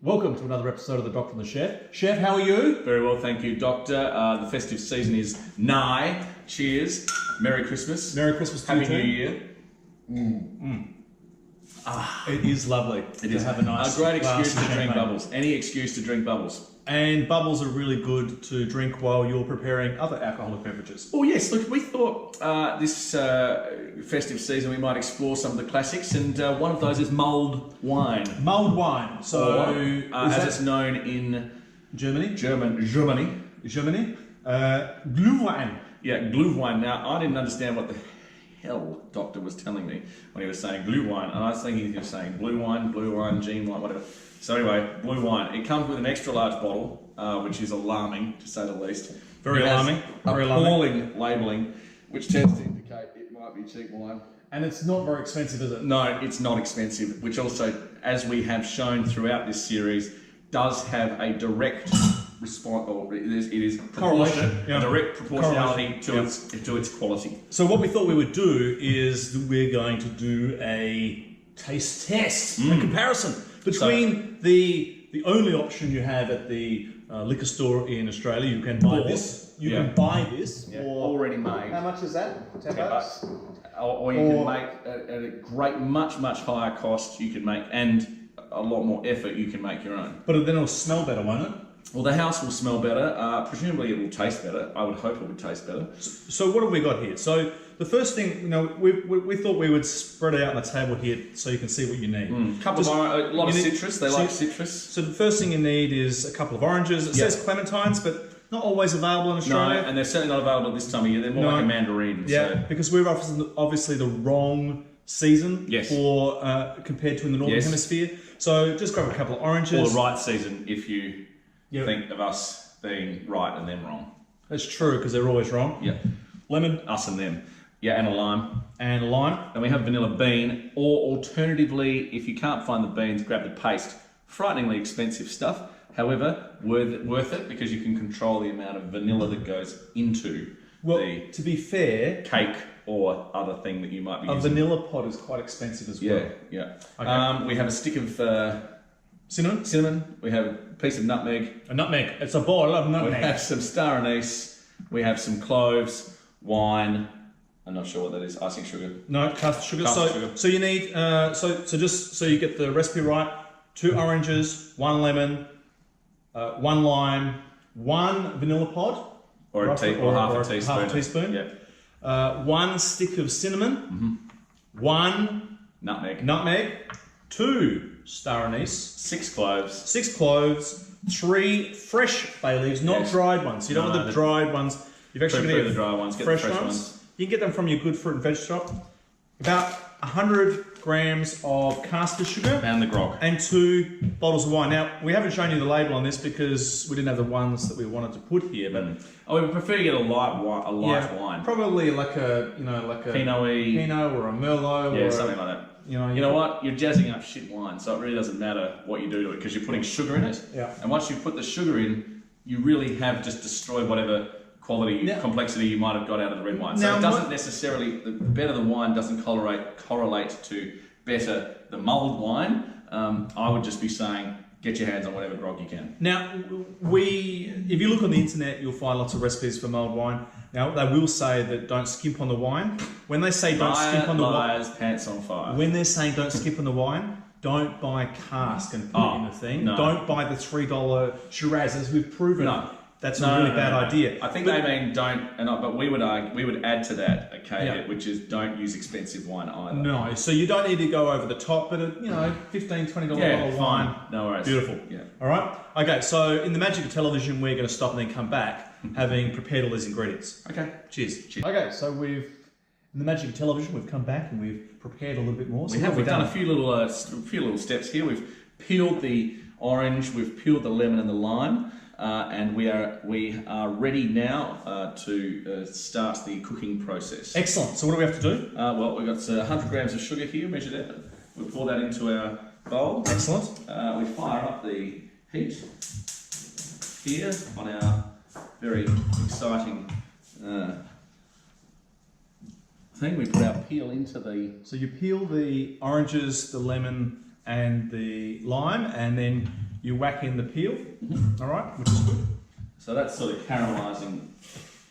Welcome to another episode of The Doctor and the Chef. Chef, how are you? Very well, thank you, Doctor. The festive season is nigh. Cheers. Merry Christmas. Merry Christmas to you Happy too. New Year. It is lovely to have a nice A great glass excuse of to drink champagne. bubbles. Any excuse to drink bubbles. And bubbles are really good to drink while you're preparing other alcoholic beverages. Oh yes, look, we thought this festive season we might explore some of the classics, and one of those is mulled wine. Mulled wine. So, as it's known in Germany? Germany. Glühwein. Yeah, Glühwein. Now, I didn't understand what the hell Doctor was telling me when he was saying Glühwein, and I was thinking he was saying blue wine, gene wine, whatever. So anyway, blue wine. It comes with an extra large bottle, which is alarming, to say the least. Very It has alarming. Very appalling labelling, which tends to indicate it might be cheap wine. And it's not very expensive, is it? No, it's not expensive, which also, as we have shown throughout this series, does have a direct response, or it is Correlation, yeah. a direct proportionality to Correlation, its quality. So what we thought we would do is we're going to do a taste test, a comparison between the only option you have at the liquor store in Australia. You can buy this. You can buy this for already made. How much is that? $10. Or you can make at a great, much higher cost. You can make, and a lot more effort. You can make your own. But then it'll smell better, won't it? Well, the house will smell better. Presumably, it will taste better. I would hope it would taste better. So what have we got here? So the first thing, we thought we would spread it out on the table here so you can see what you need. A lot of citrus. They like citrus. So the first thing you need is a couple of oranges. It says clementines, but not always available in Australia. No, and they're certainly not available this time of year. They're more like a mandarin. Yeah, So. because we're obviously the wrong season for compared to in the Northern Hemisphere. So just grab a couple of oranges. Or the right season if you think of us being right and them wrong. That's true, because they're always wrong. Yeah. Lemon. Us and them. Yeah, and a lime. And a lime. And we have vanilla bean, or alternatively, if you can't find the beans, grab the paste. Frighteningly expensive stuff. However, worth it because you can control the amount of vanilla that goes into the to be fair, cake or other thing that you might be using. A vanilla pod is quite expensive as well. Yeah. Okay. We have a stick of cinnamon. We have a piece of nutmeg. A nutmeg. It's a ball of nutmeg. We have some star anise. We have some cloves, wine. I'm not sure what that is. Icing sugar. No, caster sugar. Sugar. So you need just so you get the recipe right: 2 oranges, 1 lemon, 1 lime, 1 vanilla pod, or half a teaspoon. Half a teaspoon. Yeah. 1 stick of cinnamon. 1 nutmeg. 2 star anise. 6 cloves. 6 cloves. 3 fresh bay leaves, not dried ones. You don't want the dried ones. You've actually got to get the dry ones. Get fresh the fresh ones. You can get them from your good fruit and veg shop. About 100 grams of caster sugar. And the grog. And 2 bottles of wine. Now, we haven't shown you the label on this because we didn't have the ones that we wanted to put here, but we would prefer to get a light wine. Probably like a Pinot or a Merlot or something like that. You know what? You're jazzing up shit wine, so it really doesn't matter what you do to it because you're putting sugar in it. Yeah. And once you put the sugar in, you really have just destroyed whatever complexity you might have got out of the red wine. So it doesn't necessarily, the better the wine doesn't correlate to better the mulled wine. I would just be saying, get your hands on whatever grog you can. Now, if you look on the internet, you'll find lots of recipes for mulled wine. Now, they will say that don't skimp on the wine. When they say don't skimp on the wine, pants on fire. When they're saying don't skimp on the wine, don't buy cask and put it in the thing. No. Don't buy the $3 Shiraz, as we've proven. No. That's a really bad idea. I think they mean don't, but we would add to that a caveat, which is don't use expensive wine either. No, so you don't need to go over the top, but $15, $20 bottle of wine. No worries. Beautiful. Yeah. All right. Okay. So in the magic of television, we're going to stop and then come back, having prepared all these ingredients. Okay. Cheers. Okay. So in the magic of television, we've come back and we've prepared a little bit more. So we've done a few little steps here. We've peeled the orange, we've peeled the lemon and the lime. And we are ready now to start the cooking process. Excellent. So what do we have to do? Well, we've got 100 grams of sugar here, measured out. We pour that into our bowl. Excellent. We fire up the heat here on our very exciting thing. We put our peel into the... So you peel the oranges, the lemon and the lime, and then you whack in the peel, all right, which is good. So that's sort of caramelising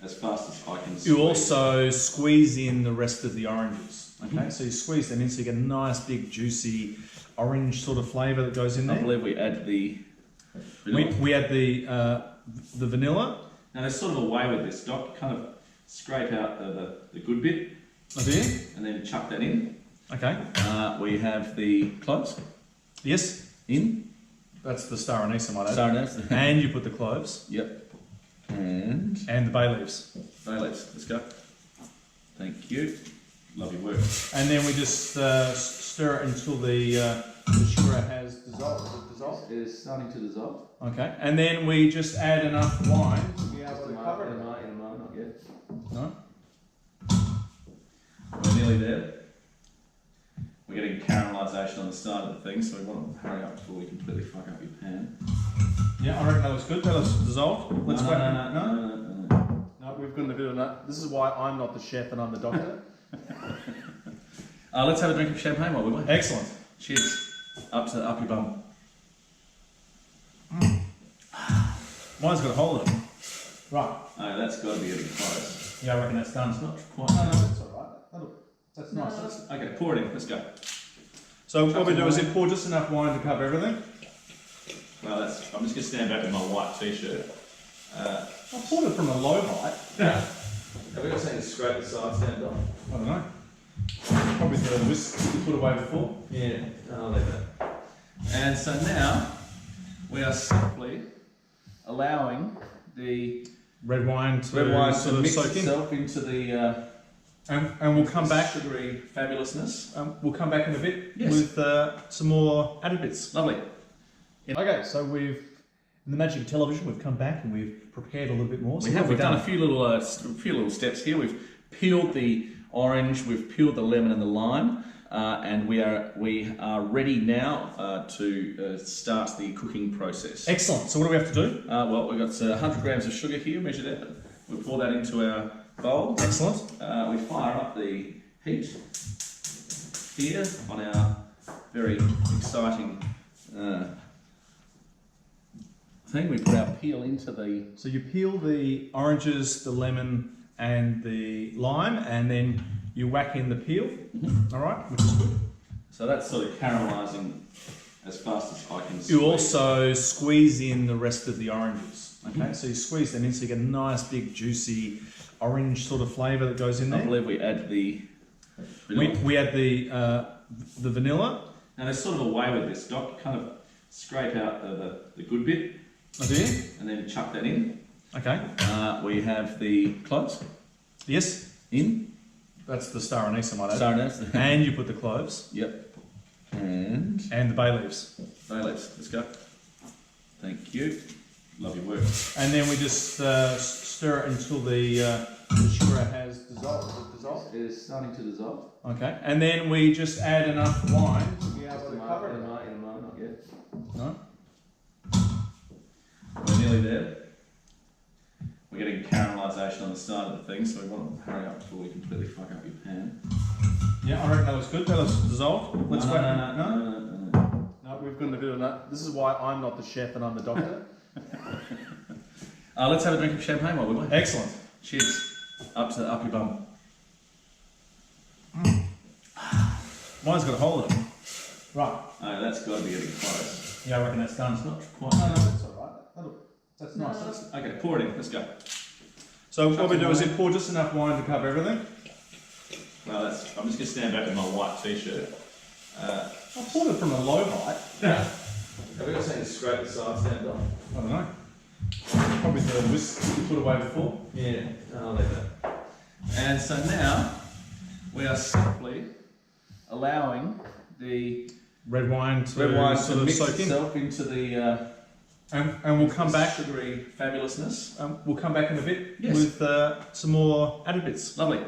as fast as I can. You also squeeze in the rest of the oranges. Okay, so you squeeze them in, so you get a nice big juicy orange sort of flavour that goes in there. I believe we add the vanilla. We add the vanilla. Now there's sort of a way with this, Doc. You kind of scrape out the good bit. I do. And then chuck that in. Okay. We have the cloves. Yes. In. That's the star anise, I might add. Star anise. And you put the cloves. Yep. And the bay leaves. Bay leaves. Let's go. Thank you. Love your work. And then we just stir it until the sugar has dissolved. Is it dissolved? It is starting to dissolve. Okay. And then we just add enough wine to be able to cover it. In a moment, not yet. No? We're nearly there. We're getting caramelisation on the side of the thing, so we want to hurry up before we completely fuck up your pan. Yeah, I reckon that looks good. That looks dissolved. Let's wait. No. No, we've got a bit of that. This is why I'm not the chef and I'm the doctor. Let's have a drink of champagne while we wait. Excellent. Cheers. Up your bum. Mine's got a hole in it. Right. Oh, that's got to be getting close. Yeah, I reckon that's done. It's not quite. No, that's all right. That's nice. Okay, pour it in. Let's go. So what we do is we pour just enough wine to cover everything. Well, I'm just going to stand back in my white t-shirt. I poured it from a low height. Yeah. Have we got something to scrape the sides down, Dom? I don't know. Probably the whisk you put away before. Yeah, I'll leave that. And so now we are simply allowing the red wine to mix soak itself into the and we'll come back. Sugary fabulousness. We'll come back in a bit yes. with some more added bits. Lovely. Okay, so in the magic of television, we've come back and we've prepared a little bit more. So we've done a few little steps here. We've peeled the orange, we've peeled the lemon and the lime, and we are ready now to start the cooking process. Excellent. So what do we have to do? Well, we've got 100 grams of sugar here, measured out. We pour that into our bowl. Excellent. We fire up the heat here on our very exciting thing. We put our peel into the... So you peel the oranges, the lemon and the lime, and then you whack in the peel, all right, which is good. So that's sort of caramelising as fast as I can. You also squeeze in the rest of the oranges. Okay, so you squeeze them in, so you get a nice big juicy orange sort of flavour that goes in there. I believe we add the vanilla. We add the vanilla. Now there's sort of a way with this, Doc. You kind of scrape out the good bit. I do. And then chuck that in. Okay. We have the cloves. Yes. In. That's the star anise, I might add. Star anise. And you put the cloves. Yep. And the bay leaves. Bay leaves. Let's go. Thank you. Love your work. And then we just stir it until the sugar has dissolved. Is it dissolved? It is starting to dissolve. Okay. And then we just add enough wine to be able to cover it. In a moment, not yet. No? We're nearly there. We're getting caramelisation on the side of the thing, so we want to hurry up before we completely fuck up your pan. Yeah, I reckon that looks good. That looks dissolved. Let's wait. No, we've got a bit of that. This is why I'm not the chef and I'm the doctor. Let's have a drink of champagne while we wait. Excellent. Cheers. Up your bum. Mine's got a hole in it. Right. Oh, that's got to be getting close. Yeah, I reckon that's done. It's not quite. No, that's all right. That's nice. Okay, pour it in. Let's go. So what we do is we pour just enough wine to cover everything. Well, I'm just going to stand back in my white t-shirt. I poured it from a low height. Yeah. Have we got something to scrape the sides down, Dom? I don't know. Probably the whisk you put away before. Yeah, I'll leave that. And so now we are simply allowing the red wine to mix soak itself into the and we'll come back. Sugary fabulousness. We'll come back in a bit yes. with some more added bits. Lovely.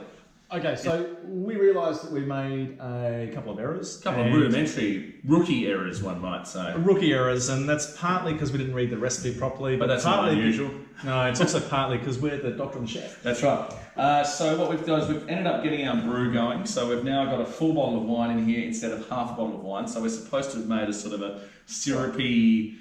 Okay, so we realised that we made a couple of errors. A couple of rudimentary rookie errors, one might say. Rookie errors, and that's partly because we didn't read the recipe properly. But that's not unusual. No, it's also partly because we're the doctor and the chef. That's right. So what we've done is we've ended up getting our brew going. So we've now got a full bottle of wine in here instead of half a bottle of wine. So we're supposed to have made a sort of a syrupy,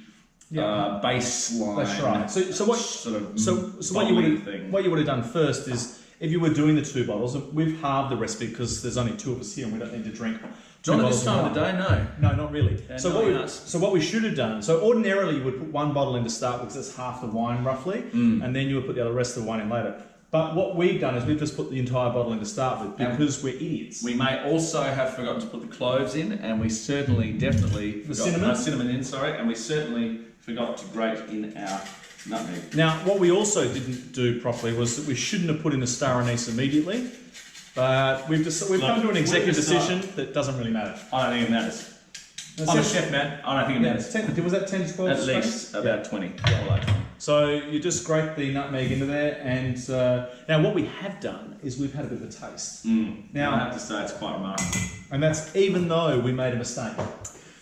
baseline. That's right. So what sort of what you would have done first is, if you were doing the 2 bottles, and we've halved the recipe because there's only 2 of us here and we don't need to drink. Not at this time of the day, no. No, not really. Yeah, So what we should have done, so ordinarily you would put 1 bottle in to start with, because that's half the wine roughly, and then you would put the rest of the wine in later. But what we've done is we've just put the entire bottle in to start with, because we're idiots. We may also have forgotten to put the cloves in, and we certainly, definitely forgot cinnamon in, and we certainly forgot to grate in our nutmeg. Now, what we also didn't do properly was that we shouldn't have put in the star anise immediately, but we've come to an executive decision that doesn't really matter. I don't think it matters. I'm a chef, man. I don't think it matters. Was that 10 to 12? At least about 20. So you just grate the nutmeg into there, and now what we have done is we've had a bit of a taste. Now I have to say it's quite remarkable. And that's even though we made a mistake.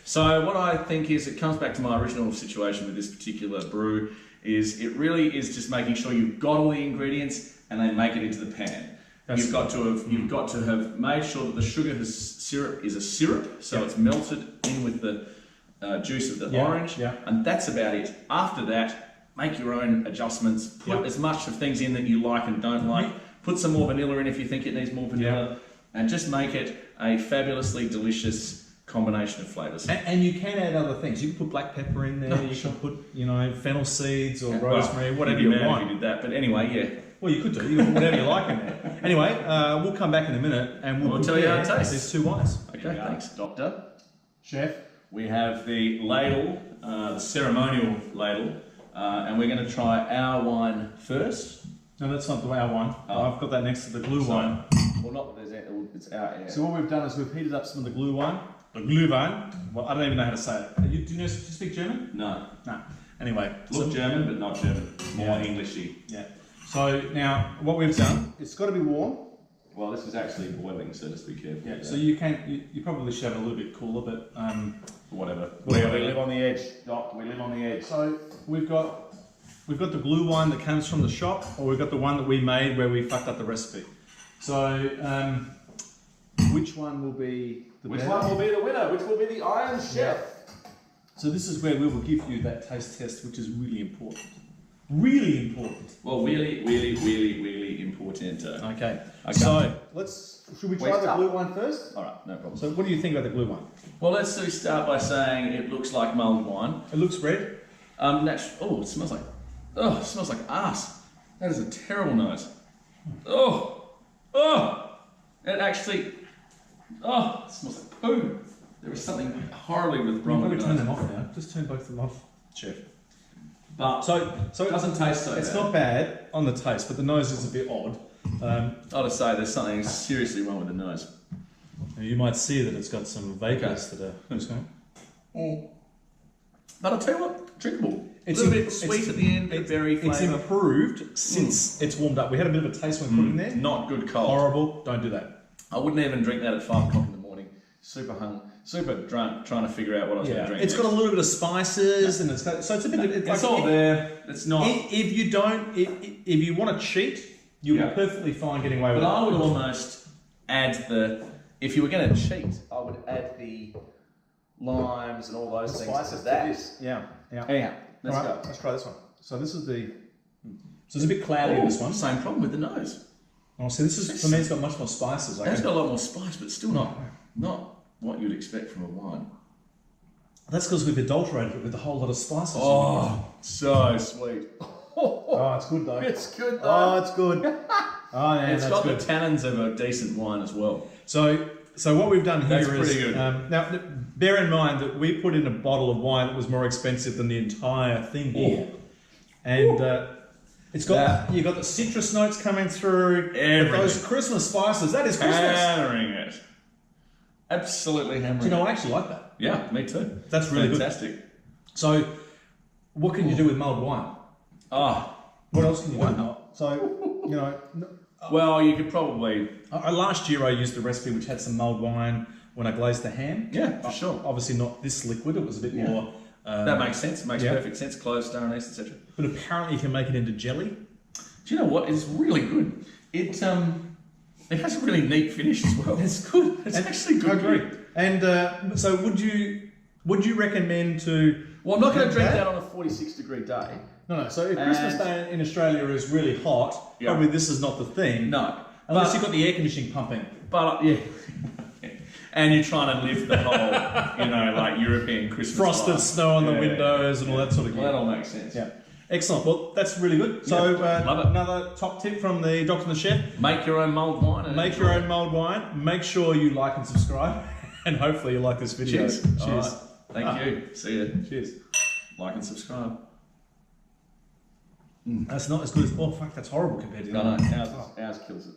So what I think is, it comes back to my original situation with this particular brew, is it really is just making sure you've got all the ingredients and then make it into the pan. You've got to have made sure that the sugar syrup is a syrup, so it's melted in with the juice of the orange, and that's about it. After that, make your own adjustments. Put as much of things in that you like and don't like. Put some more vanilla in if you think it needs more vanilla, and just make it a fabulously delicious combination of flavours. And you can add other things. You can put black pepper in there. You can put, fennel seeds or rosemary, whatever you want. If you did that, but anyway, Well, you could do. You can put whatever you like in there. Anyway, we'll come back in a minute and we'll tell you how it tastes. These 2 wines. Okay, thanks, Doctor. Chef. We have the ladle, the ceremonial ladle, and we're going to try our wine first. No, that's not our wine. I've got that next to the glue wine. Well, not that it's our air. So what we've done is we've heated up some of the glue wine. The glue wine. Well, I don't even know how to say it. Do you speak German? No. No. Anyway. Look German, but not German. More Englishy. Yeah. So now, what we've done, it's got to be warm. Well, this is actually boiling, so just be careful. Yeah. So you probably should have it a little bit cooler, but whatever. We live on the edge, Doc. We live on the edge. So we've got the glue wine that comes from the shop, or we've got the one that we made where we fucked up the recipe. So which one will be the Which one will be the winner? Which will be the Iron Chef? Yeah. So this is where we will give you that taste test, which is really important. Really important. Well, really, really, really, really important. Okay. So should we try the glue wine first? All right, no problem. So what do you think about the glue wine? Well, let's start by saying it looks like mulled wine. It looks red. It smells like arse. That is a terrible nose. It actually, it smells like poo. There is something horribly wrong with it. Turn them off now. Just turn both of them off, Chef. But so it doesn't taste so bad. It's not bad on the taste, but the nose is a bit odd. I'll just say there's something seriously wrong with the nose. You might see that it's got some vapours that are just going. But I'll tell you what, drinkable. It's a little bit sweet at the end, berry flavour. It's improved since it's warmed up. We had a bit of a taste when we put it in there. Not good cold. Horrible. Don't do that. I wouldn't even drink that at 5 o'clock in the morning. Super drunk, trying to figure out what I was going to drink. It's got a little bit of spices, and it's a bit. It's all there. It's not. If you want to cheat, you'll be perfectly fine getting away with it. But I would almost add if you were going to cheat, I would add the limes and all those things. Spices to that. This. Yeah. Anyhow, let's go. Let's try this one. So this is So it's a bit cloudy, this one. Same problem with the nose. Oh, so this is, for me, it's got much more spices. It's got a lot more spice, but still not what you'd expect from a wine. That's because we've adulterated it with a whole lot of spices. Oh, so sweet. Oh, it's good though. It's good though. Oh, it's good. Oh, yeah, it's got good. The tannins of a decent wine as well. So what we've done here is pretty good. Now, bear in mind that we put in a bottle of wine that was more expensive than the entire thing here, and it's got you got the citrus notes coming through. Those Christmas spices. That is Christmas. Hammering it. Absolutely hammering. Do you know, I actually like that. Yeah, me too. That's really fantastic. Good. So, what can you do with mulled wine? What else can you do? So, well, you could probably. Last year I used a recipe which had some mulled wine when I glazed the ham. Yeah, for sure. Obviously not this liquid. It was a bit more. That makes sense. Makes perfect sense. Cloves, star anise, etc. But apparently you can make it into jelly. Do you know what? It's really good. It has a really neat finish as well. It's good. It's actually good. I agree. And so would you would you recommend to? Well, I'm not going to drink that on a 46-degree day. No. So if Christmas Day in Australia is really hot, Yeah. probably this is not the thing. No. Unless you've got the air conditioning pumping. But, yeah. And you're trying to live the whole, like European Christmas Frosted life. snow on the windows and all that sort of Well, gear. that all makes sense. Yeah. Excellent. Well, that's really good. So, love it. Another top tip from the Doctor and the Chef. Make your own mulled wine. And Make your own mulled wine. Make sure you like and subscribe. And hopefully you like this video. Cheers. Cheers. All right. Thank you. See you. Cheers. Like and subscribe. That's not as good as... Oh, fuck, that's horrible compared to... No, ours kills it.